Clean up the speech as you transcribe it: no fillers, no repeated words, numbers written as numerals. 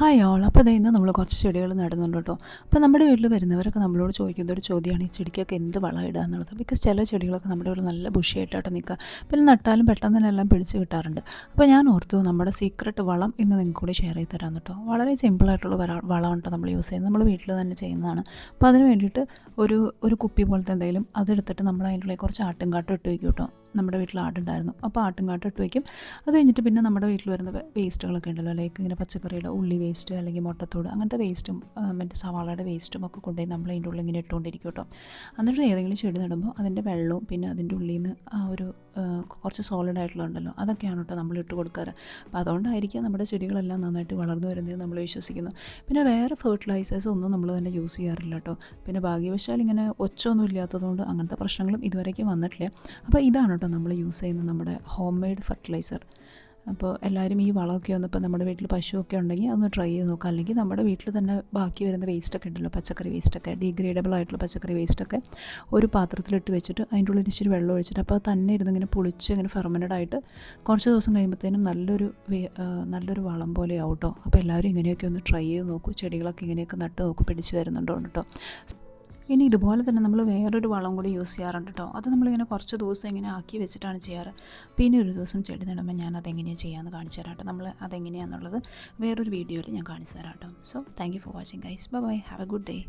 Hi all. അപ്പോൾ ദേ ഇന്ന് നമ്മൾ കുറച്ച് ചെടികൾ നടുന്നുണ്ട് കേട്ടോ. അപ്പോൾ നമ്മുടെ വീട്ടിൽ വരുന്നവരൊക്കെ നമ്മളോട് ചോദിക്കുന്ന ഒരു ചോദ്യമാണ് ഈ ചെടിക്കൊക്കെ എന്ത് വളം ഇടുക എന്നുള്ളത്. ബിക്കോസ് ചില ചെടികളൊക്കെ നമ്മുടെ ഇവിടെ നല്ല ബുഷിയായിട്ടാണ് നിൽക്കുക. പിന്നെ നട്ടാലും പെട്ടെന്ന് തന്നെ എല്ലാം പിടിച്ച് കിട്ടാറുണ്ട്. അപ്പോൾ ഞാൻ ഓർത്തു നമ്മുടെ സീക്രട്ട് വളം ഇന്ന് നിങ്ങൾക്ക് കൂടി ഷെയർ ചെയ്ത് തരാം കേട്ടോ. വളരെ സിമ്പിളായിട്ടുള്ള വളമാണ് കേട്ടോ നമ്മൾ യൂസ് ചെയ്യുന്നത്. നമ്മൾ വീട്ടിൽ തന്നെ ചെയ്യുന്നതാണ്. അപ്പോൾ അതിന് വേണ്ടിയിട്ട് ഒരു കുപ്പി പോലത്തെ എന്തെങ്കിലും അതെടുത്തിട്ട് നമ്മൾ അതിൻ്റെ ഉള്ളിൽ കുറച്ച് ആട്ടുംകാട്ടം ഇട്ട് വയ്ക്കും കേട്ടോ. നമ്മുടെ വീട്ടിൽ ആടുണ്ടായിരുന്നു, അപ്പോൾ ആട്ടുംകാട്ടം ഇട്ട് വയ്ക്കും. അത് കഴിഞ്ഞിട്ട് പിന്നെ നമ്മുടെ വീട്ടിൽ വരുന്ന വേസ്റ്റുകളൊക്കെ ഉണ്ടല്ലോ, ലൈക്ക് ഇങ്ങനെ പച്ചക്കറിയുടെ ഉള്ളി വേസ്റ്റ് അല്ലെങ്കിൽ മുട്ടത്തോട് അങ്ങനത്തെ വേസ്റ്റും മറ്റേ സവാളയുടെ വേസ്റ്റും ഒക്കെ കൊണ്ടുപോയി നമ്മൾ അതിൻ്റെ ഉള്ളിൽ ഇങ്ങനെ ഇട്ടുകൊണ്ടിരിക്കും കേട്ടോ. എന്നിട്ട് ഏതെങ്കിലും ചെടി നടുമ്പോൾ അതിൻ്റെ വെള്ളവും പിന്നെ അതിൻ്റെ ഉള്ളിൽ നിന്ന് ആ ഒരു കുറച്ച് സോളിഡായിട്ടുള്ള ഉണ്ടല്ലോ അതൊക്കെയാണ് കേട്ടോ നമ്മൾ ഇട്ട് കൊടുക്കാറ്. അപ്പോൾ അതുകൊണ്ടായിരിക്കും നമ്മുടെ ചെടികളെല്ലാം നന്നായിട്ട് വളർന്നു വരുന്നത് നമ്മൾ വിശ്വസിക്കുന്നു. പിന്നെ വേറെ ഫെർട്ടിലൈസേഴ്സ് ഒന്നും നമ്മൾ തന്നെ യൂസ് ചെയ്യാറില്ല കേട്ടോ. പിന്നെ ഭാഗ്യവശാൽ ഇങ്ങനെ ഒച്ചൊന്നും ഇല്ലാത്തതുകൊണ്ട് അങ്ങനത്തെ പ്രശ്നങ്ങളും ഇതുവരേക്കും വന്നിട്ടില്ല. അപ്പോൾ ഇതാണ് കേട്ടോ നമ്മൾ യൂസ് ചെയ്യുന്ന നമ്മുടെ ഹോം മെയ്ഡ് ഫെർട്ടിലൈസർ. അപ്പോൾ എല്ലാവരും ഈ വളമൊക്കെ വന്നപ്പോൾ നമ്മുടെ വീട്ടിൽ പശുവൊക്കെ ഉണ്ടെങ്കിൽ അതൊന്ന് ട്രൈ ചെയ്ത് നോക്കുക. അല്ലെങ്കിൽ നമ്മുടെ വീട്ടിൽ തന്നെ ബാക്കി വരുന്ന വേസ്റ്റൊക്കെ ഉണ്ടല്ലോ, പച്ചക്കറി വേസ്റ്റൊക്കെ, ഡീഗ്രേഡബിൾ ആയിട്ടുള്ള പച്ചക്കറി വേസ്റ്റൊക്കെ ഒരു പാത്രത്തിലിട്ട് വെച്ചിട്ട് അതിൻ്റെ ഉള്ളിൽ ഇച്ചിരി വെള്ളം ഒഴിച്ചിട്ട് അപ്പോൾ തന്നെ ഇരുന്ന് ഇങ്ങനെ പുളിച്ച് ഇങ്ങനെ ഫെർമൻറ്റഡ് ആയിട്ട് കുറച്ച് ദിവസം കഴിയുമ്പോഴത്തേനും നല്ലൊരു വളം പോലെ ആവും കേട്ടോ. അപ്പോൾ എല്ലാവരും ഇങ്ങനെയൊക്കെ ഒന്ന് ട്രൈ ചെയ്ത് നോക്കൂ. ചെടികളൊക്കെ ഇങ്ങനെയൊക്കെ നട്ട് നോക്കൂ, പിടിച്ച് വരുന്നുണ്ടോ കേട്ടോ. ഇനി ഇതുപോലെ തന്നെ നമ്മൾ വേറൊരു വളം കൂടി യൂസ് ചെയ്യാറുണ്ട് കേട്ടോ. അത് നമ്മളിങ്ങനെ കുറച്ച് ദിവസം ഇങ്ങനെ ആക്കി വെച്ചിട്ടാണ് ചെയ്യാറ്. പിന്നെ ഒരു ദിവസം ചെടി നടുമ്പോൾ ഞാൻ അതെങ്ങനെയാണ് ചെയ്യാമെന്ന് കാണിച്ചു തരാം കേട്ടോ. നമ്മൾ അതെങ്ങനെയാണെന്നുള്ളത് വേറൊരു വീഡിയോയിൽ ഞാൻ കാണിച്ചു തരാം കേട്ടോ. So thank you for watching guys. Bye bye, have A good day.